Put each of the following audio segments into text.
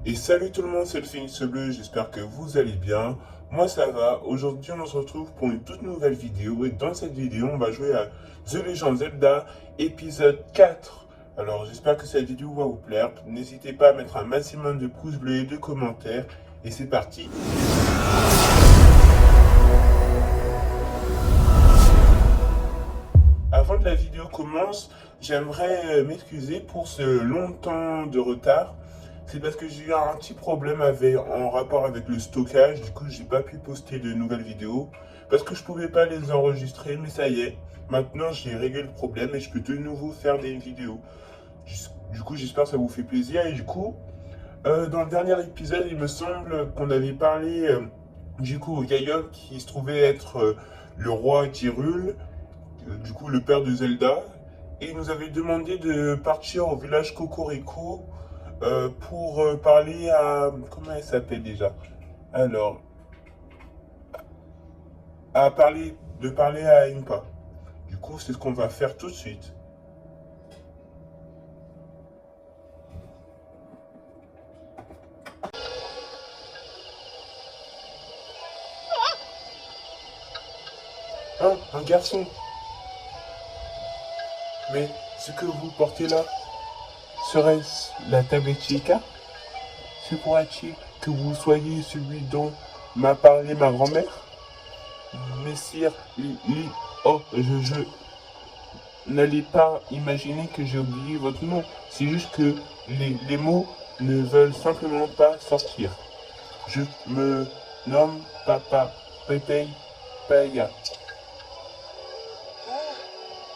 Et salut tout le monde, c'est le Phénix Bleu, j'espère que vous allez bien. Moi ça va, aujourd'hui on se retrouve pour une toute nouvelle vidéo et dans cette vidéo on va jouer à The Legend of Zelda épisode 4. Alors j'espère que cette vidéo va vous plaire, n'hésitez pas à mettre un maximum de pouces bleus et de commentaires et c'est parti. Avant que la vidéo commence, j'aimerais m'excuser pour ce long temps de retard. C'est parce que j'ai eu un petit problème en rapport avec le stockage. Du coup, j'ai pas pu poster de nouvelles vidéos parce que je pouvais pas les enregistrer. Mais ça y est, maintenant j'ai réglé le problème et je peux de nouveau faire des vidéos. Du coup, j'espère que ça vous fait plaisir. Et du coup, dans le dernier épisode, il me semble qu'on avait parlé du coup au Gaïok qui se trouvait être le roi d'Hyrule, du coup le père de Zelda. Et il nous avait demandé de partir au village Cocorico pour parler à... Comment elle s'appelle déjà? Alors, de parler à Impa. Du coup, c'est ce qu'on va faire tout de suite. Ah, un garçon. Mais ce que vous portez là, serait-ce la tablette Chica? Se pourrait-il que vous soyez celui dont m'a parlé ma grand-mère? Messire, oh, je n'allez pas imaginer que j'ai oublié votre nom. C'est juste que les mots ne veulent simplement pas sortir. Je me nomme Papa Pepe Paya.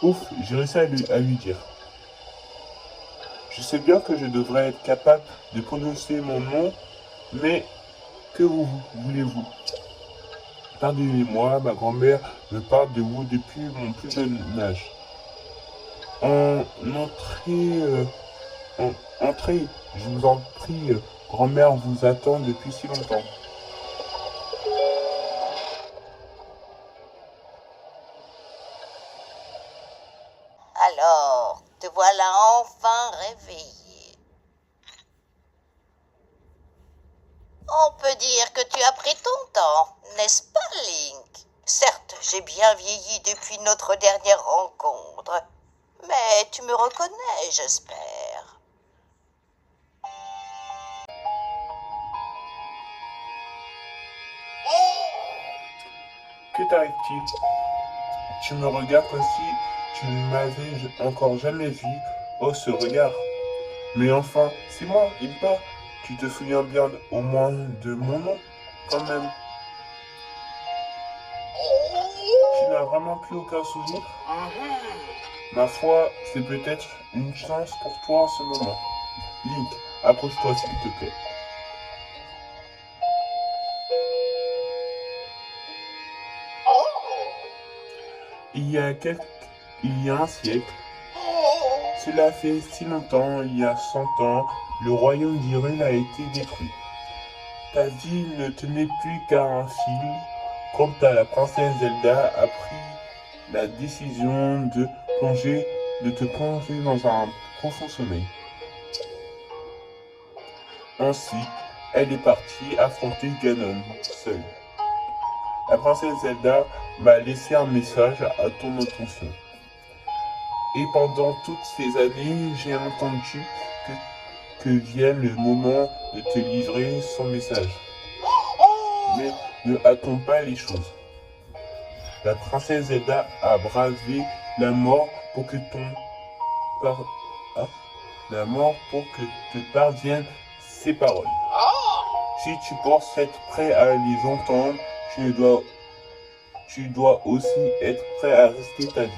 Ouf, j'ai réussi à lui dire. Je sais bien que je devrais être capable de prononcer mon nom, mais que voulez-vous? Pardonnez-moi, ma grand-mère me parle de vous depuis mon plus jeune âge. En entrée, entrez, je vous en prie, grand-mère vous attend depuis si longtemps. Alors, te voilà enfin réveillé. On peut dire que tu as pris ton temps, n'est-ce pas, Link? Certes, j'ai bien vieilli depuis notre dernière rencontre, mais tu me reconnais, j'espère. Que t'arrive-t-il? Tu me regardes comme si tu ne m'avais encore jamais vu. Oh, ce regard. Mais enfin, c'est moi, Impa. Tu te souviens bien au moins de mon nom, quand même. Tu n'as vraiment plus aucun souvenir? Ma foi, c'est peut-être une chance pour toi en ce moment. Link, approche-toi s'il te plaît. Il y a quelques... Il y a un siècle, cela fait si longtemps, il y a 100 ans, le royaume d'Hyrule a été détruit. Ta vie ne tenait plus qu'à un fil quand la princesse Zelda a pris la décision de te plonger dans un profond sommeil. Ainsi, elle est partie affronter Ganon seule. La princesse Zelda m'a laissé un message à ton attention. Et pendant toutes ces années, j'ai entendu que vienne le moment de te livrer son message. Mais ne hâtons pas les choses. La princesse Zelda a bravé la mort pour que la mort pour que te parviennent ces paroles. Si tu penses être prêt à les entendre, tu dois aussi être prêt à rester ta vie.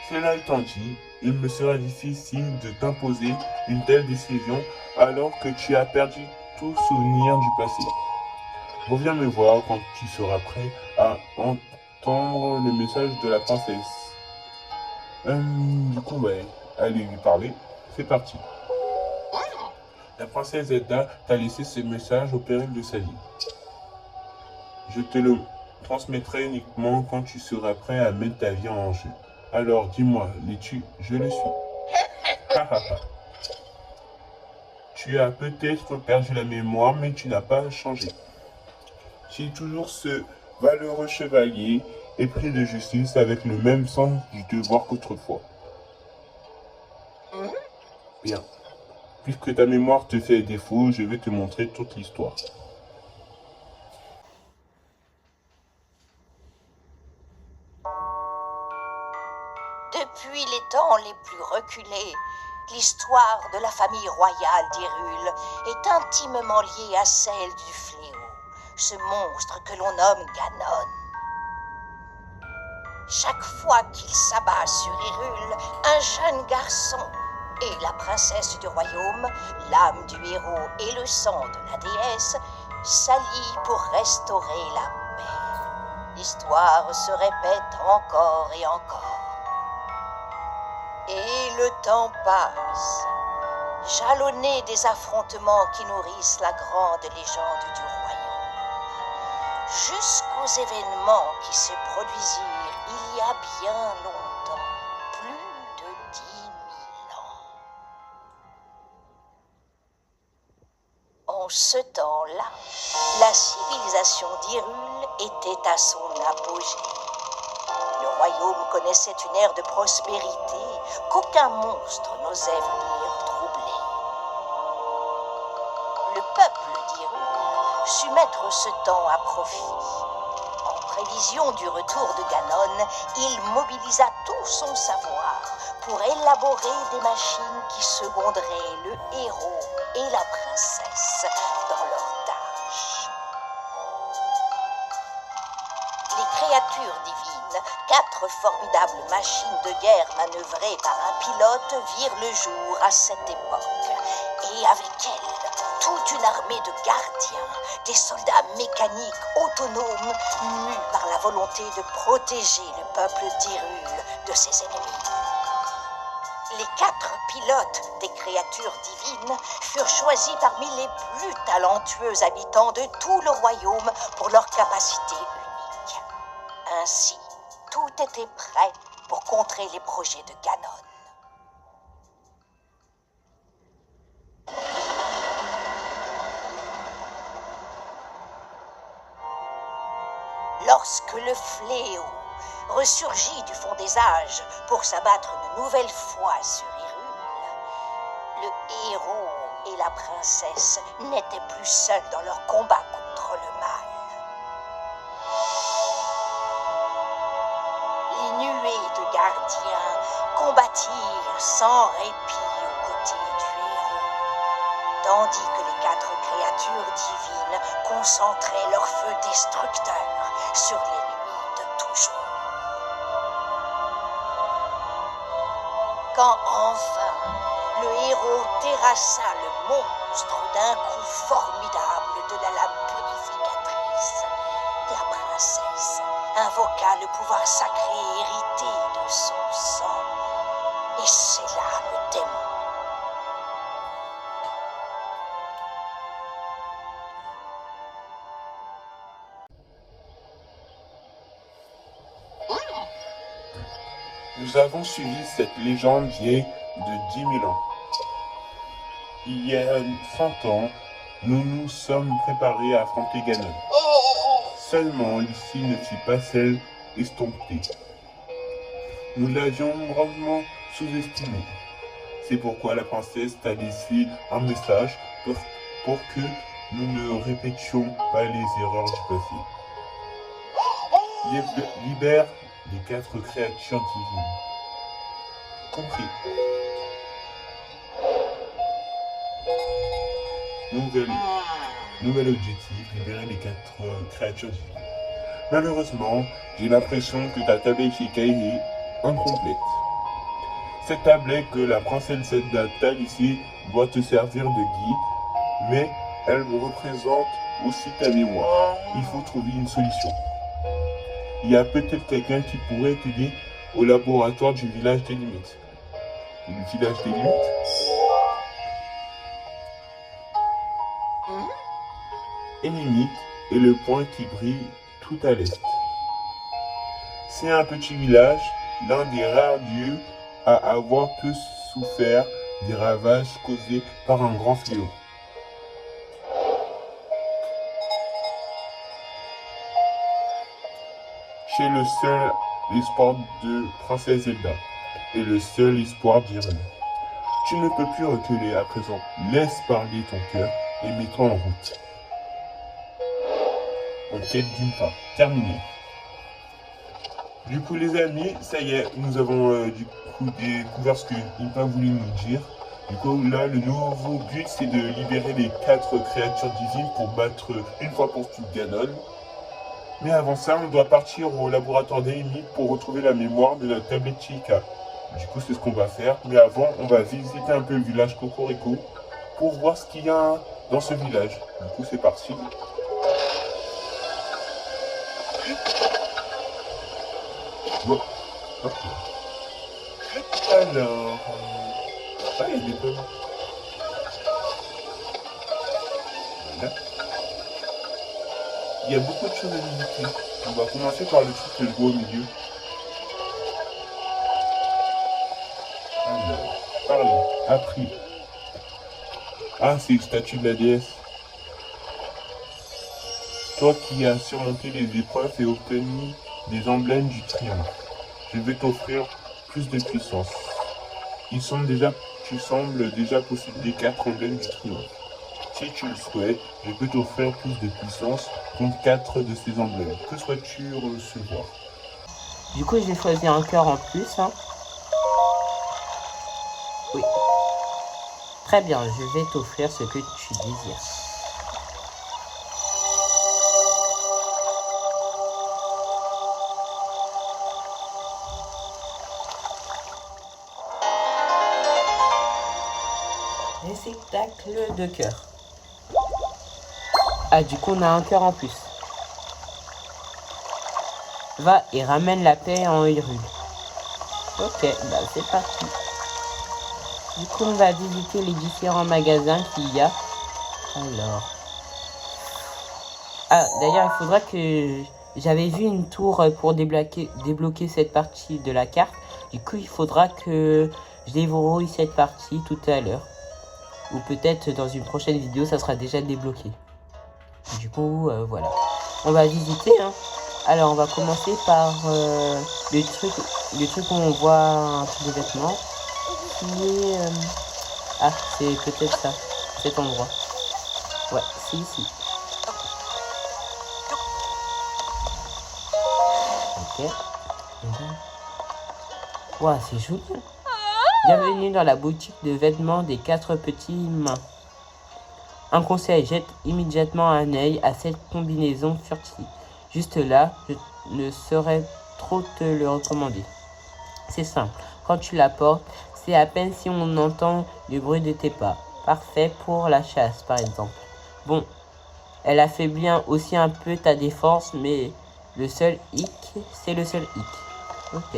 Cela étant dit, il me serait difficile de t'imposer une telle décision alors que tu as perdu tout souvenir du passé. Reviens me voir quand tu seras prêt à entendre le message de la princesse. Du coup, allez lui parler. C'est parti. La princesse Zelda t'a laissé ce message au péril de sa vie. Je te le transmettrai uniquement quand tu seras prêt à mettre ta vie en jeu. Alors, dis-moi, l'es-tu? Je le suis. Tu Tu as peut-être perdu la mémoire, mais tu n'as pas changé. Tu es toujours ce valeureux chevalier épris de justice avec le même sens du devoir qu'autrefois. Bien. Puisque ta mémoire te fait défaut, je vais te montrer toute l'histoire. Depuis les temps les plus reculés, l'histoire de la famille royale d'Hyrule est intimement liée à celle du fléau, ce monstre que l'on nomme Ganon. Chaque fois qu'il s'abat sur Hyrule, un jeune garçon et la princesse du royaume, l'âme du héros et le sang de la déesse, s'allient pour restaurer la paix. L'histoire se répète encore et encore. Et le temps passe, jalonné des affrontements qui nourrissent la grande légende du royaume, jusqu'aux événements qui se produisirent il y a bien longtemps, plus de 10 000 ans. En ce temps-là, la civilisation d'Hyrule était à son apogée. Le royaume connaissait une ère de prospérité qu'aucun monstre n'osait venir troubler. Le peuple d'Hyrule sut mettre ce temps à profit. En prévision du retour de Ganon, il mobilisa tout son savoir pour élaborer des machines qui seconderaient le héros et la princesse dans leurs tâches. Les créatures divines, 4 formidables machines de guerre manœuvrées par un pilote, virent le jour à cette époque. Et avec elles, toute une armée de gardiens, des soldats mécaniques autonomes, mus par la volonté de protéger le peuple d'Hyrule de ses ennemis. Les 4 pilotes des créatures divines furent choisis parmi les plus talentueux habitants de tout le royaume pour leur capacité unique. Ainsi, tout était prêt pour contrer les projets de Ganon. Lorsque le fléau ressurgit du fond des âges pour s'abattre une nouvelle fois sur Hyrule, le héros et la princesse n'étaient plus seuls dans leur combat contre le mal. Les nuées de gardiens combattirent sans répit aux côtés du héros, tandis que les 4 créatures divines concentraient leur feu destructeur sur l'ennemi de toujours. Quand enfin le héros terrassa le monstre d'un coup formidable de la lame purificatrice, la princesse invoqua le pouvoir sacré hérité de son sang et scella le démon. Nous avons suivi cette légende vieille de 10 000 ans. Il y a 100 ans, nous nous sommes préparés à affronter Ganon. Seulement, ici ne fut pas celle estompée. Nous l'avions gravement sous-estimé. C'est pourquoi la princesse t'a laissé un message pour que nous ne répétions pas les erreurs du passé. Libère les 4 créatures divines. Compris. Nouvel objectif, libérer les 4 créatures divines. Malheureusement, j'ai l'impression que ta tablette est incomplète. Cette tablette que la princesse t'a laissée doit te servir de guide, mais elle me représente aussi ta mémoire. Il faut trouver une solution. Il y a peut-être quelqu'un qui pourrait t'aider au laboratoire du village des limites. Le village des limites? Et limite est le point qui brille tout à l'est. C'est un petit village, l'un des rares lieux à avoir peu souffert des ravages causés par un grand fléau. Chez le seul espoir de Princesse Zelda et le seul espoir d'Hyrule. Tu ne peux plus reculer à présent. Laisse parler ton cœur et mets-toi en route. Enquête d'une part. Terminée. Du coup les amis, ça y est, nous avons du coup découvert ce que Impa voulait nous dire. Du coup là, le nouveau but c'est de libérer les 4 créatures divines pour battre une fois pour toutes Ganon. Mais avant ça, on doit partir au laboratoire d'Amy pour retrouver la mémoire de la tablette Chica. Du coup, c'est ce qu'on va faire. Mais avant, on va visiter un peu le village Cocorico pour voir ce qu'il y a dans ce village. Du coup, c'est parti. Bon. Alors... Ah, il y a des pommes. Voilà. Il y a beaucoup de choses à visiter. On va commencer par le truc que je vois au milieu. Alors, parlons. Appris. Ah, c'est une statue de la déesse. Toi qui as surmonté les épreuves et obtenu des emblèmes du triomphe, je vais t'offrir plus de puissance. Tu sembles déjà posséder 4 emblèmes du triomphe. Si tu le souhaites, je peux t'offrir plus de puissance contre 4 de ces emblèmes. Que souhaites-tu recevoir? Du coup, je vais choisir un cœur en plus. Hein. Oui. Très bien, je vais t'offrir ce que tu désires. Réceptacle de cœur. Ah, du coup, on a un cœur en plus. Va et ramène la paix en Hyrule. Ok, bah c'est parti. Du coup, on va visiter les différents magasins qu'il y a. Alors. Ah, d'ailleurs, il faudra que... J'avais vu une tour pour débloquer cette partie de la carte. Du coup, il faudra que je déverrouille cette partie tout à l'heure. Ou peut-être dans une prochaine vidéo, ça sera déjà débloqué. Du coup, voilà. On va visiter, hein. Alors, on va commencer par le truc où on voit un truc de vêtements. Qui est... Ah, c'est peut-être ça. Cet endroit. Ouais, c'est ici. Ok. Ouah, c'est joli. Bienvenue dans la boutique de vêtements des 4 petits mains. Un conseil, jette immédiatement un œil à cette combinaison furtive. Juste là, je ne saurais trop te le recommander. C'est simple, quand tu la portes, c'est à peine si on entend le bruit de tes pas. Parfait pour la chasse, par exemple. Bon, elle affaiblit aussi un peu ta défense, mais le seul hic, c'est le seul hic. Ok.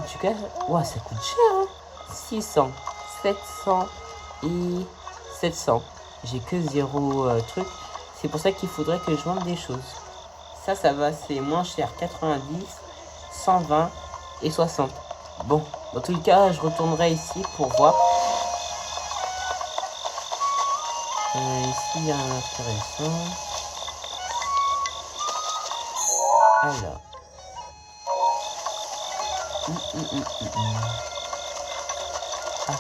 En tout cas, wow, ça coûte cher, hein. 600, 700 et 700. J'ai que 0 truc. C'est pour ça qu'il faudrait que je vende des choses. Ça va, c'est moins cher. 90, 120 et 60. Bon, dans tous les cas, je retournerai ici pour voir. Ici, il y a un intéressant. Alors. Ah,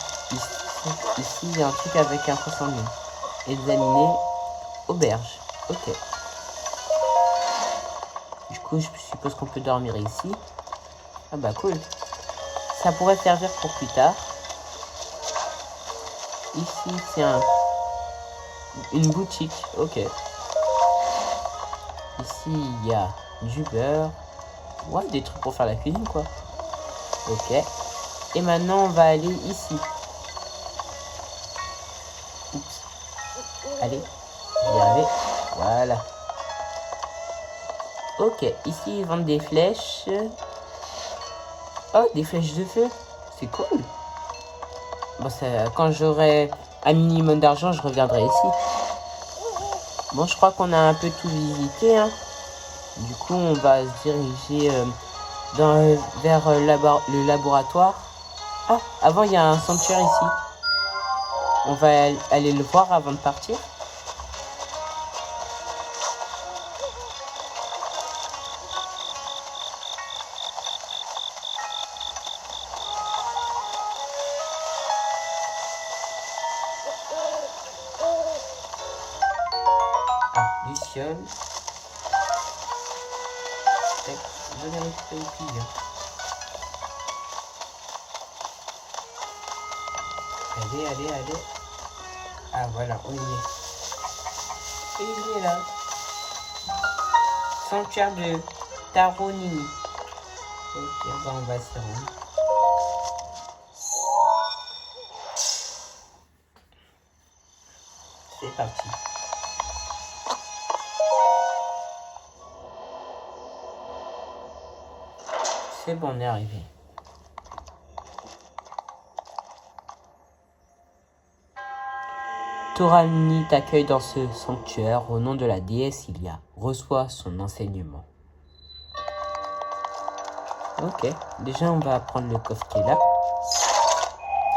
ici, il y a un truc avec un poisson mine. Examiner auberge. Ok. Du coup, je suppose qu'on peut dormir ici. Ah bah cool. Ça pourrait servir pour plus tard. Ici, c'est une boutique. Ok. Ici, il y a du beurre. Ouais, des trucs pour faire la cuisine, quoi. Ok. Et maintenant, on va aller ici. Oups. Allez, je vais y arriver. Voilà. Ok, ici, ils vendent des flèches. Oh, des flèches de feu. C'est cool. Bon, ça, quand j'aurai un minimum d'argent, je reviendrai ici. Bon, je crois qu'on a un peu tout visité, hein. Du coup, on va se diriger vers le laboratoire. Ah, avant, il y a un sanctuaire ici. On va aller le voir avant de partir. Ah, Luciole. Tac, je vais récupérer le pigeon. Allez, allez, allez. Ah voilà, on y est. Et il est là. Sanctuaire de Taronini. Ok, bah on va s'y rendre. C'est parti. C'est bon, on est arrivé. Taronini t'accueille dans ce sanctuaire au nom de la déesse Ilia. Reçois son enseignement. Ok, déjà on va prendre le coffre qui est là.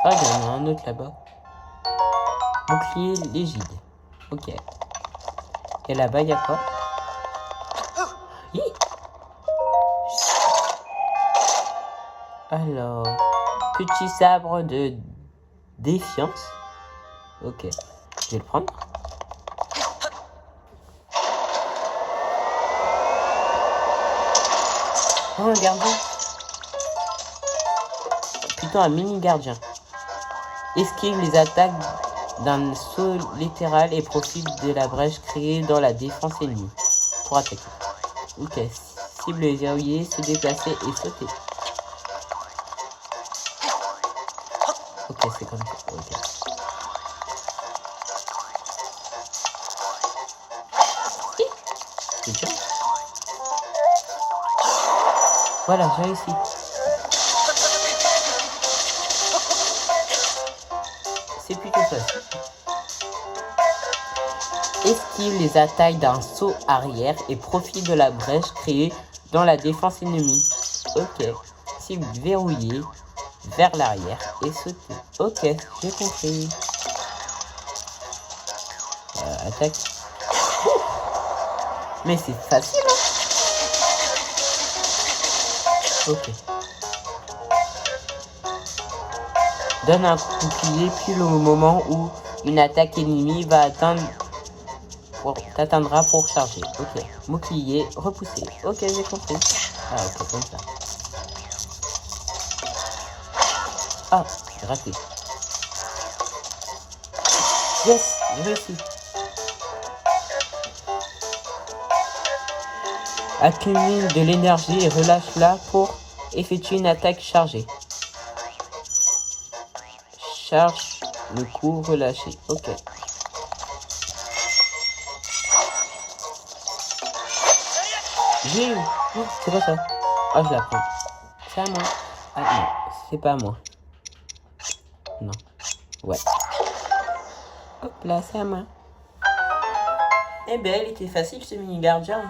Ah, il y en a un autre là-bas. Bouclier légide. Ok. Et là-bas, il y a quoi? Hi. Alors, petit sabre de défiance. Ok, je vais le prendre. Oh, un gardien. Plutôt un mini gardien. Esquive les attaques d'un saut littéral et profite de la brèche créée dans la défense ennemie pour attaquer. Ok, cible verrouillée, se déplacer et sauter. Ok, c'est comme ça. Ok. C'est bien. Voilà, j'ai réussi. C'est plutôt facile. Esquive les attaques d'un saut arrière et profite de la brèche créée dans la défense ennemie. Ok. Cible verrouillée vers l'arrière et sauter. Ok, j'ai compris. Attaque. Mais c'est facile, hein? Ok. Donne un coup de bouclier puis le moment où une attaque ennemie va t'atteindra pour charger. Ok. Bouclier repoussé. Ok, j'ai compris. Ah, ok, comme ça. Ah, j'ai raté. Yes, j'ai réussi. Accumule de l'énergie et relâche-la pour effectuer une attaque chargée. Charge le coup relâché. Ok. J'ai eu. Oh, c'est quoi ça? Ah, je la prends. C'est à moi. Ah non, c'est pas à moi. Non. Ouais. Hop là, c'est à moi. Eh ben, il était facile ce mini gardien.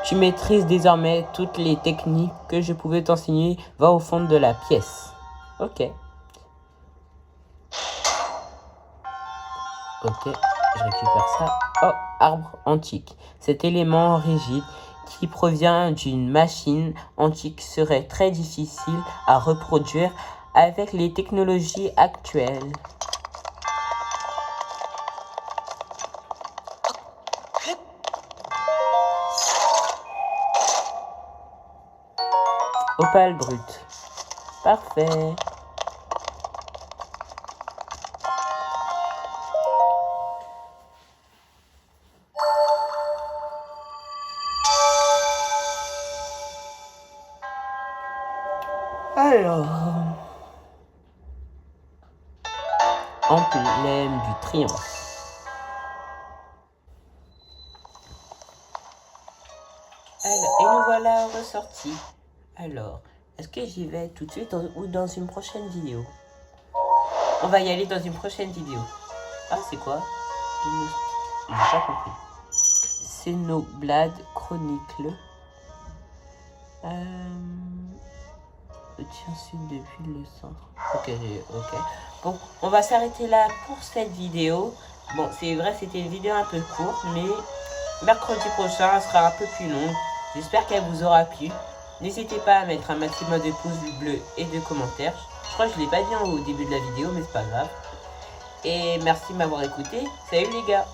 Tu maîtrises désormais toutes les techniques que je pouvais t'enseigner. Va au fond de la pièce. Ok. Ok, je récupère ça. Oh, arbre antique. Cet élément rigide qui provient d'une machine antique serait très difficile à reproduire avec les technologies actuelles. Opale brut. Parfait. Alors, emblème du triomphe. Alors, et nous voilà ressortis. Alors, est-ce que j'y vais tout de suite ou dans une prochaine vidéo? On va y aller dans une prochaine vidéo. Ah, c'est quoi? J'ai pas compris. Xenoblade Chronicle. Tiens, sud depuis le centre. Ok, ok. Bon, on va s'arrêter là pour cette vidéo. Bon, c'est vrai, c'était une vidéo un peu courte, mais mercredi prochain, elle sera un peu plus longue. J'espère qu'elle vous aura plu. N'hésitez pas à mettre un maximum de pouces bleus et de commentaires. Je crois que je ne l'ai pas dit au début de la vidéo, mais c'est pas grave. Et merci de m'avoir écouté. Salut les gars!